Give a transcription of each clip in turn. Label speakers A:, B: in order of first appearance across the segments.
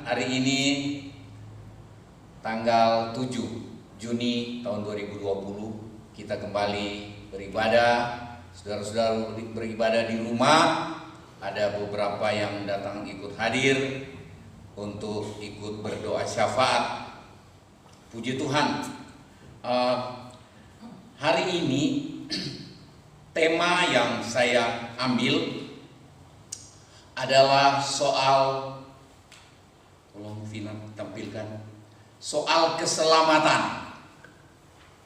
A: hari ini tanggal 7 Juni tahun 2020 kita kembali beribadah. Saudara-saudara beribadah di rumah, ada beberapa yang datang ikut hadir untuk ikut berdoa syafaat. Puji Tuhan. Hari ini tema yang saya ambil adalah soal, tolong Vina tampilkan, soal keselamatan.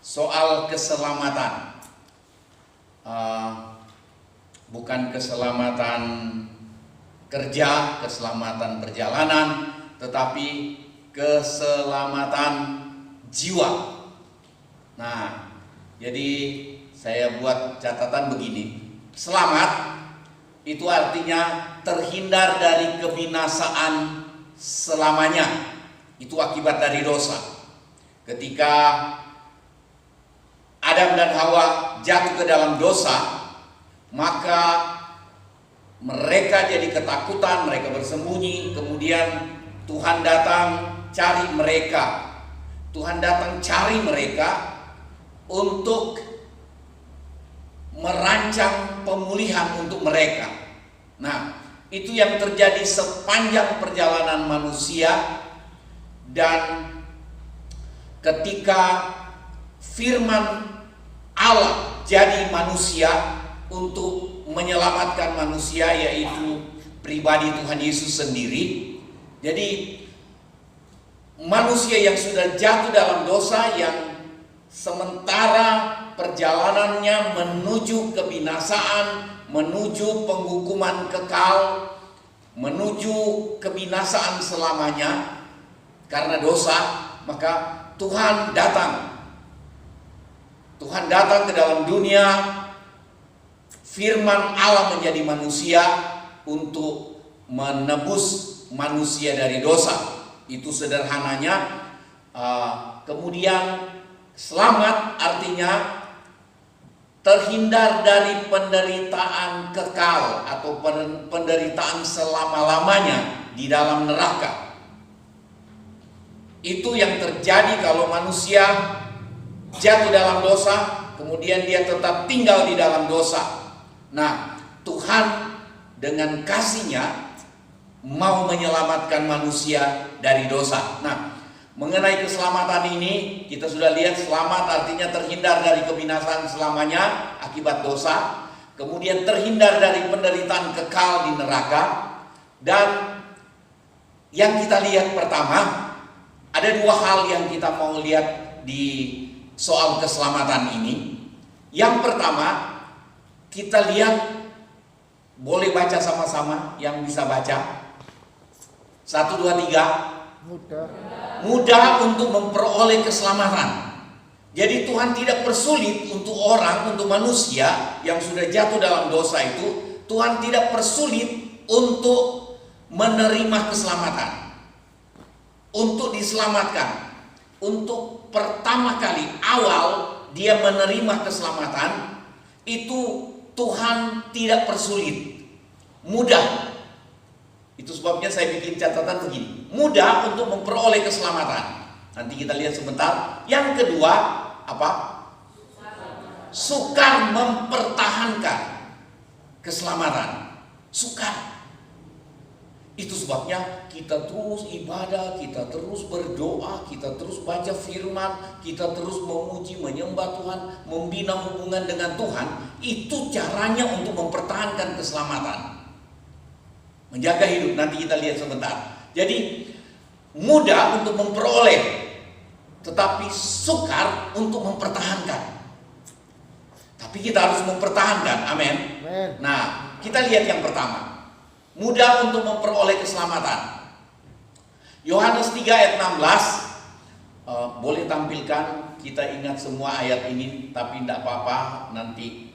A: Soal keselamatan, bukan keselamatan kerja, keselamatan perjalanan, tetapi keselamatan jiwa. Nah, jadi saya buat catatan begini: selamat itu artinya terhindar dari kebinasaan selamanya. Itu akibat dari dosa. Ketika Adam dan Hawa jatuh ke dalam dosa, maka mereka jadi ketakutan, mereka bersembunyi. Kemudian Tuhan datang cari mereka. Tuhan datang cari mereka untuk merancang pemulihan untuk mereka. Nah, itu yang terjadi sepanjang perjalanan manusia. Dan ketika firman Allah jadi manusia untuk menyelamatkan manusia, yaitu pribadi Tuhan Yesus sendiri. Jadi manusia yang sudah jatuh dalam dosa, yang sementara perjalanannya menuju kebinasaan, menuju penghukuman kekal, menuju kebinasaan selamanya karena dosa, maka Tuhan datang. Tuhan datang ke dalam dunia, firman Allah menjadi manusia untuk menebus manusia dari dosa. Itu sederhananya. Kemudian selamat artinya terhindar dari penderitaan kekal atau penderitaan selama-lamanya di dalam neraka. Itu yang terjadi kalau manusia jatuh dalam dosa, kemudian dia tetap tinggal di dalam dosa. Nah, Tuhan dengan kasih-Nya mau menyelamatkan manusia dari dosa. Nah, mengenai keselamatan ini, kita sudah lihat selamat artinya terhindar dari kebinasaan selamanya akibat dosa. Kemudian terhindar dari penderitaan kekal di neraka. Dan yang kita lihat pertama, ada dua hal yang kita mau lihat di soal keselamatan ini. Yang pertama, kita lihat, boleh baca sama-sama yang bisa baca. 1, 2, 3. Mudah untuk memperoleh keselamatan. Jadi Tuhan tidak persulit untuk orang, untuk manusia yang sudah jatuh dalam dosa itu. Tuhan tidak persulit untuk menerima keselamatan, untuk diselamatkan. Untuk pertama kali awal dia menerima keselamatan, itu Tuhan tidak persulit, mudah. Itu sebabnya saya bikin catatan begini: mudah untuk memperoleh keselamatan. Nanti kita lihat sebentar. Yang kedua, apa? Sukar mempertahankan keselamatan. Sukar. Itu sebabnya kita terus ibadah, kita terus berdoa, kita terus baca firman, kita terus memuji, menyembah Tuhan, membina hubungan dengan Tuhan. Itu caranya untuk mempertahankan keselamatan, menjaga hidup. Nanti kita lihat sebentar. Jadi mudah untuk memperoleh, tetapi sukar untuk mempertahankan. Tapi kita harus mempertahankan. Amin. Nah, kita lihat yang pertama. Mudah untuk memperoleh keselamatan. Yohanes 3 ayat 16. Boleh tampilkan, kita ingat semua ayat ini, tapi tidak apa-apa. Nanti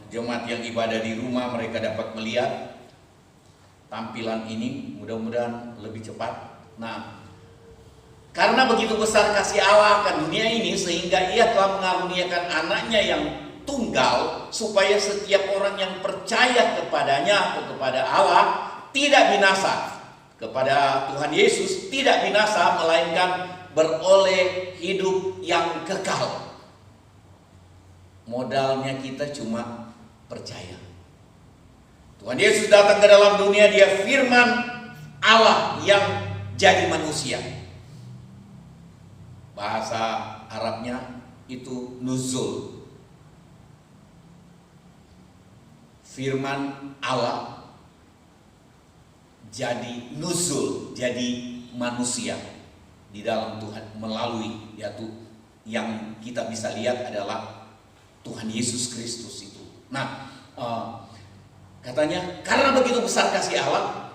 A: jemaat yang ibadah di rumah mereka dapat melihat tampilan ini, mudah-mudahan lebih cepat. Nah, karena begitu besar kasih Allah akan dunia ini, sehingga Ia telah mengaruniakan anaknya yang tunggal, supaya setiap orang yang percaya kepadanya atau kepada Allah tidak binasa, kepada Tuhan Yesus tidak binasa, melainkan beroleh hidup yang kekal. Modalnya kita cuma percaya. Tuhan Yesus datang ke dalam dunia, dia firman Allah yang jadi manusia. Bahasa Arabnya itu nuzul. Firman Allah jadi nuzul, jadi manusia di dalam Tuhan, melalui yaitu yang kita bisa lihat adalah Tuhan Yesus Kristus itu. Nah, katanya karena begitu besar kasih Allah,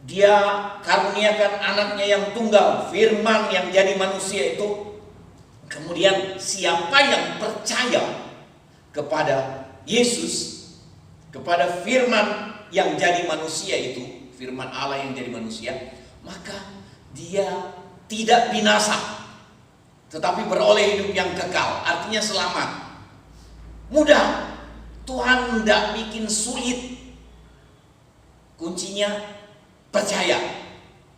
A: dia karuniakan anaknya yang tunggal, firman yang jadi manusia itu. Kemudian siapa yang percaya kepada Yesus, kepada firman yang jadi manusia itu, firman Allah yang jadi manusia, maka dia tidak binasa, tetapi beroleh hidup yang kekal, artinya selamat. Mudah, Tuhan tidak bikin sulit. Kuncinya percaya.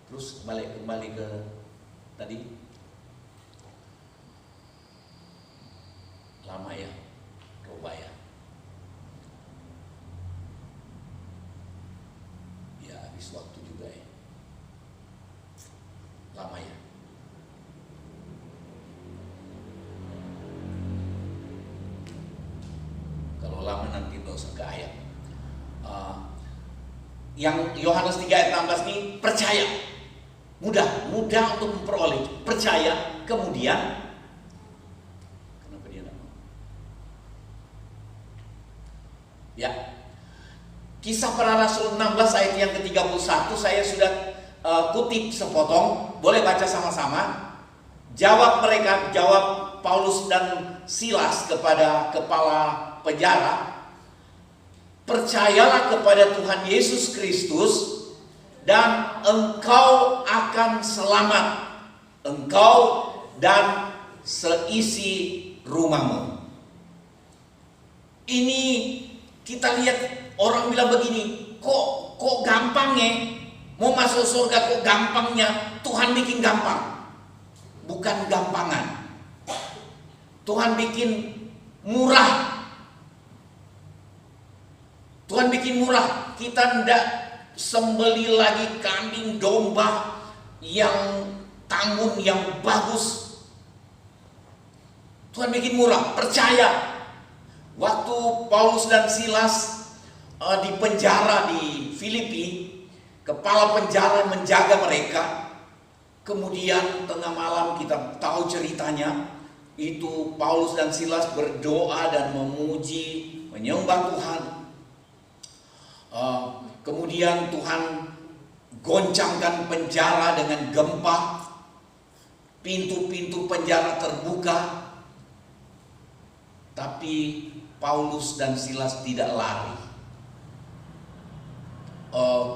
A: Terus kembali ke tadi. Lama ya, coba ya. Ya habis waktu juga ya. Lama ya. Kalau lama nanti nggak usah ke ayat. Yang Yohanes 3 ayat 16 ini percaya. Mudah untuk memperoleh. Percaya, kemudian kenapa dia tidak mau? Ya. Kisah Para Rasul 16 ayat yang ke-31 saya sudah kutip sepotong. Boleh baca sama-sama. Jawab Paulus dan Silas kepada kepala penjara, percayalah kepada Tuhan Yesus Kristus dan engkau akan selamat, engkau dan seisi rumahmu. Ini kita lihat orang bilang begini, kok gampang ya, mau masuk surga kok gampangnya. Tuhan bikin gampang, bukan gampangan. Tuhan bikin murah. Tuhan bikin murah. Kita tidak sembeli lagi kambing domba yang tanggung, yang bagus. Tuhan bikin murah. Percaya. Waktu Paulus dan Silas di penjara di Filipi, kepala penjara menjaga mereka. Kemudian tengah malam kita tahu ceritanya, itu Paulus dan Silas berdoa dan memuji, menyembah Tuhan. Kemudian Tuhan goncangkan penjara dengan gempa, pintu-pintu penjara terbuka, tapi Paulus dan Silas tidak lari.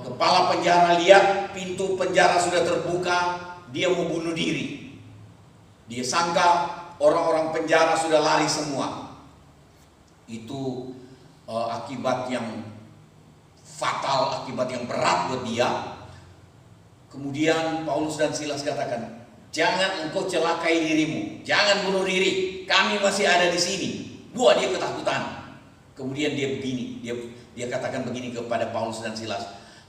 A: Kepala penjara lihat pintu penjara sudah terbuka, dia mau bunuh diri. Dia sangka orang-orang penjara sudah lari semua. Itu akibat yang fatal, akibat yang berat buat dia. Kemudian Paulus dan Silas katakan, jangan engkau celakai dirimu, jangan bunuh diri, kami masih ada di sini. Buat dia ketakutan. Kemudian dia begini, dia katakan begini kepada Paulus dan Silas,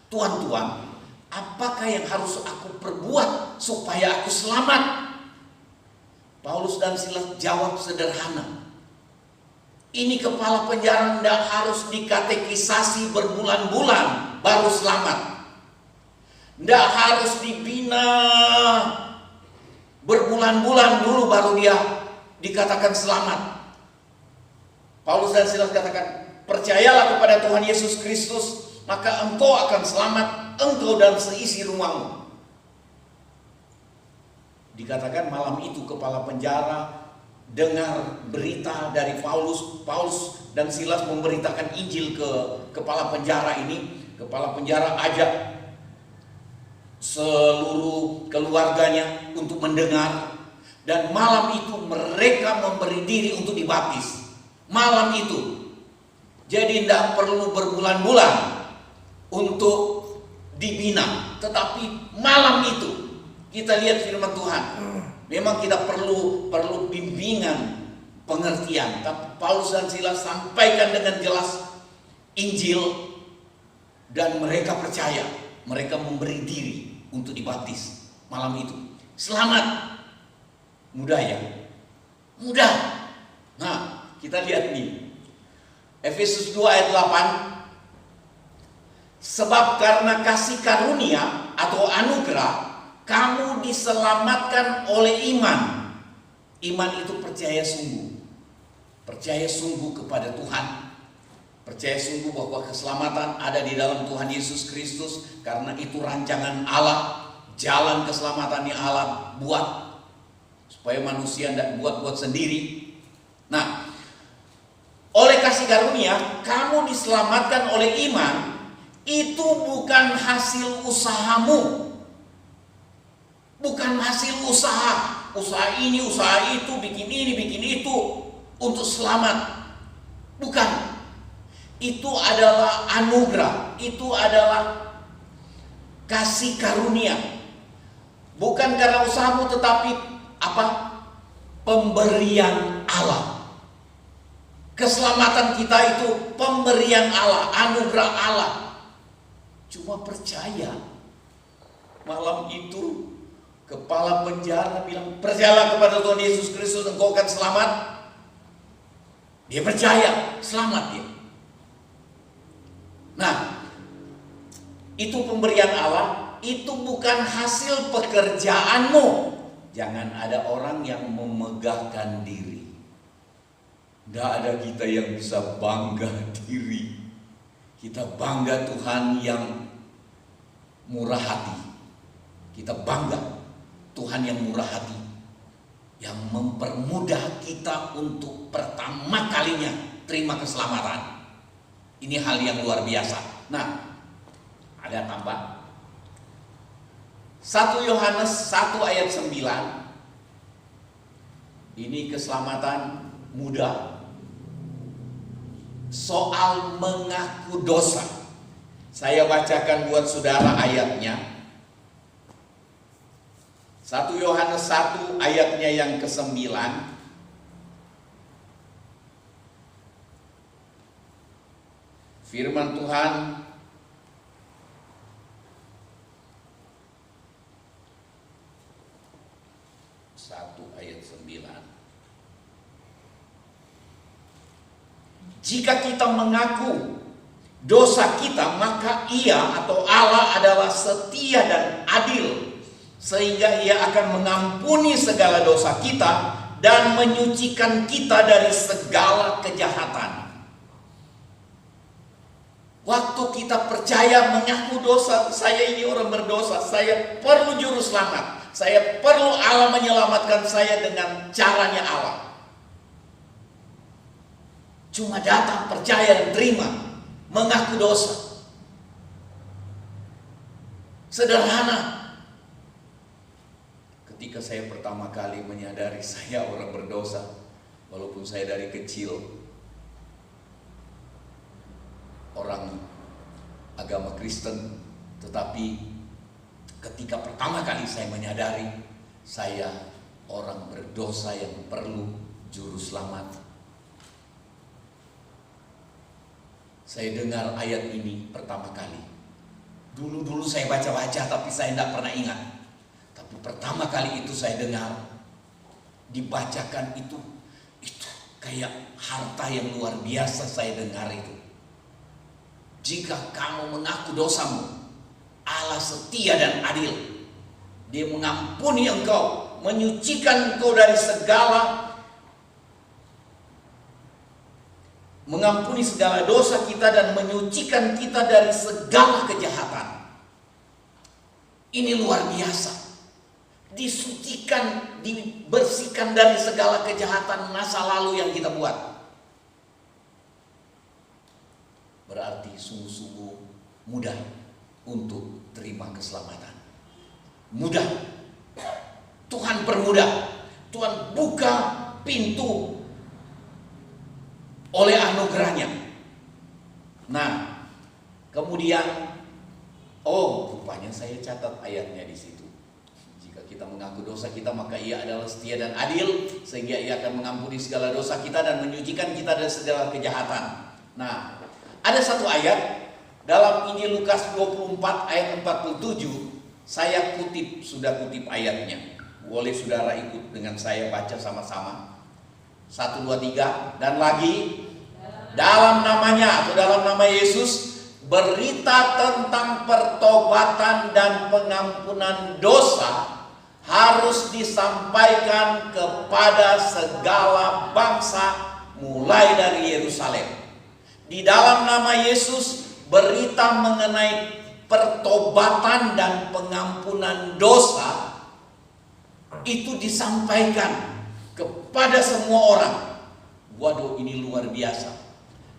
A: Tuan-tuan, apakah yang harus aku perbuat supaya aku selamat? Paulus dan Silas jawab sederhana, ini kepala penjara tidak harus dikatekisasi berbulan-bulan baru selamat. Tidak harus dibina berbulan-bulan dulu baru dia dikatakan selamat. Paulus dan Silas katakan, percayalah kepada Tuhan Yesus Kristus, maka engkau akan selamat, engkau dan seisi rumahmu. Dikatakan malam itu kepala penjara dengar berita dari Paulus dan Silas memberitakan Injil ke kepala penjara ini. Kepala penjara ajak seluruh keluarganya untuk mendengar. Dan malam itu mereka memberi diri untuk dibaptis. Malam itu. Jadi tidak perlu berbulan-bulan untuk dibina. Tetapi malam itu kita lihat firman Tuhan. Memang kita perlu bimbingan, pengertian. Tapi Paulus dan Silas sampaikan dengan jelas Injil, dan mereka percaya. Mereka memberi diri untuk dibaptis malam itu. Selamat. Mudah ya? Mudah. Nah, kita lihat nih. Efesus 2 ayat 8. Sebab karena kasih karunia atau anugerah, kamu diselamatkan oleh iman. Iman itu percaya sungguh. Percaya sungguh kepada Tuhan. Percaya sungguh bahwa keselamatan ada di dalam Tuhan Yesus Kristus. Karena itu rancangan Allah. Jalan keselamatan yang Allah buat. Supaya manusia tidak buat-buat sendiri. Nah, oleh kasih karunia, kamu diselamatkan oleh iman. Itu bukan hasil usahamu. Bukan hasil usaha. Usaha ini, usaha itu, bikin ini, bikin itu. Untuk selamat. Bukan. Itu adalah anugerah. Itu adalah kasih karunia. Bukan karena usahamu, tetapi apa? Pemberian Allah. Keselamatan kita itu pemberian Allah, anugerah Allah. Cuma percaya. Malam itu kepala penjara bilang, percayalah kepada Tuhan Yesus Kristus, engkau akan selamat. Dia percaya, selamat dia. Nah, itu pemberian Allah. Itu bukan hasil pekerjaanmu. Jangan ada orang yang memegahkan diri. Tidak ada kita yang bisa bangga diri. Kita bangga Tuhan yang murah hati. Kita bangga Tuhan yang murah hati, yang mempermudah kita untuk pertama kalinya terima keselamatan. Ini hal yang luar biasa. Nah, ada tambah 1 Yohanes 1 ayat 9. Ini keselamatan mudah. Soal mengaku dosa. Saya bacakan buat saudara ayatnya. 1 Yohanes 1 ayatnya yang ke-9. Firman Tuhan ayat 9. Jika kita mengaku dosa kita, maka Ia atau Allah adalah setia dan adil, sehingga Ia akan mengampuni segala dosa kita dan menyucikan kita dari segala kejahatan. Waktu kita percaya mengaku dosa, saya ini orang berdosa, saya perlu juru selamat, saya perlu Allah menyelamatkan saya dengan caranya Allah. Cuma datang, percaya dan terima, mengaku dosa. Sederhana. Ketika saya pertama kali menyadari saya orang berdosa, walaupun saya dari kecil orang agama Kristen, tetapi ketika pertama kali saya menyadari saya orang berdosa yang perlu juru selamat, saya dengar ayat ini pertama kali. Dulu saya baca-baca tapi saya tidak pernah ingat. Tapi pertama kali itu saya dengar dibacakan itu kayak harta yang luar biasa saya dengar itu. Jika kamu mengaku dosamu, Allah setia dan adil. Dia mengampuni engkau, menyucikan engkau dari segala, mengampuni segala dosa kita dan menyucikan kita dari segala kejahatan. Ini luar biasa. Disucikan, dibersihkan dari segala kejahatan masa lalu yang kita buat. Berarti sungguh-sungguh mudah untuk terima keselamatan. Mudah. Tuhan permudah. Tuhan buka pintu oleh anugerahnya. Nah, kemudian Oh, rupanya saya catat ayatnya di situ. Jika kita mengaku dosa kita, maka Ia adalah setia dan adil, sehingga Ia akan mengampuni segala dosa kita dan menyucikan kita dari segala kejahatan. Nah, ada satu ayat dalam Injil Lukas 24 ayat 47. Saya sudah kutip ayatnya. Boleh saudara ikut dengan saya baca sama-sama. 1, 2, 3. Dan lagi, dalam namanya atau dalam nama Yesus, berita tentang pertobatan dan pengampunan dosa harus disampaikan kepada segala bangsa mulai dari Yerusalem. Di dalam nama Yesus, berita mengenai pertobatan dan pengampunan dosa itu disampaikan kepada semua orang. Waduh, ini luar biasa.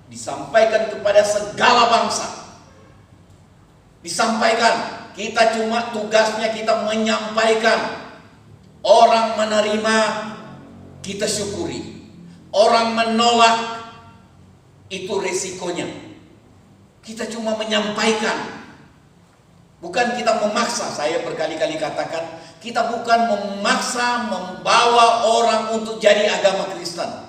A: Disampaikan kepada segala bangsa. Disampaikan, kita cuma tugasnya kita menyampaikan. Orang menerima, kita syukuri. Orang menolak, itu resikonya. Kita cuma menyampaikan. Bukan kita memaksa. Saya berkali-kali katakan, kita bukan memaksa membawa orang untuk jadi agama Kristen.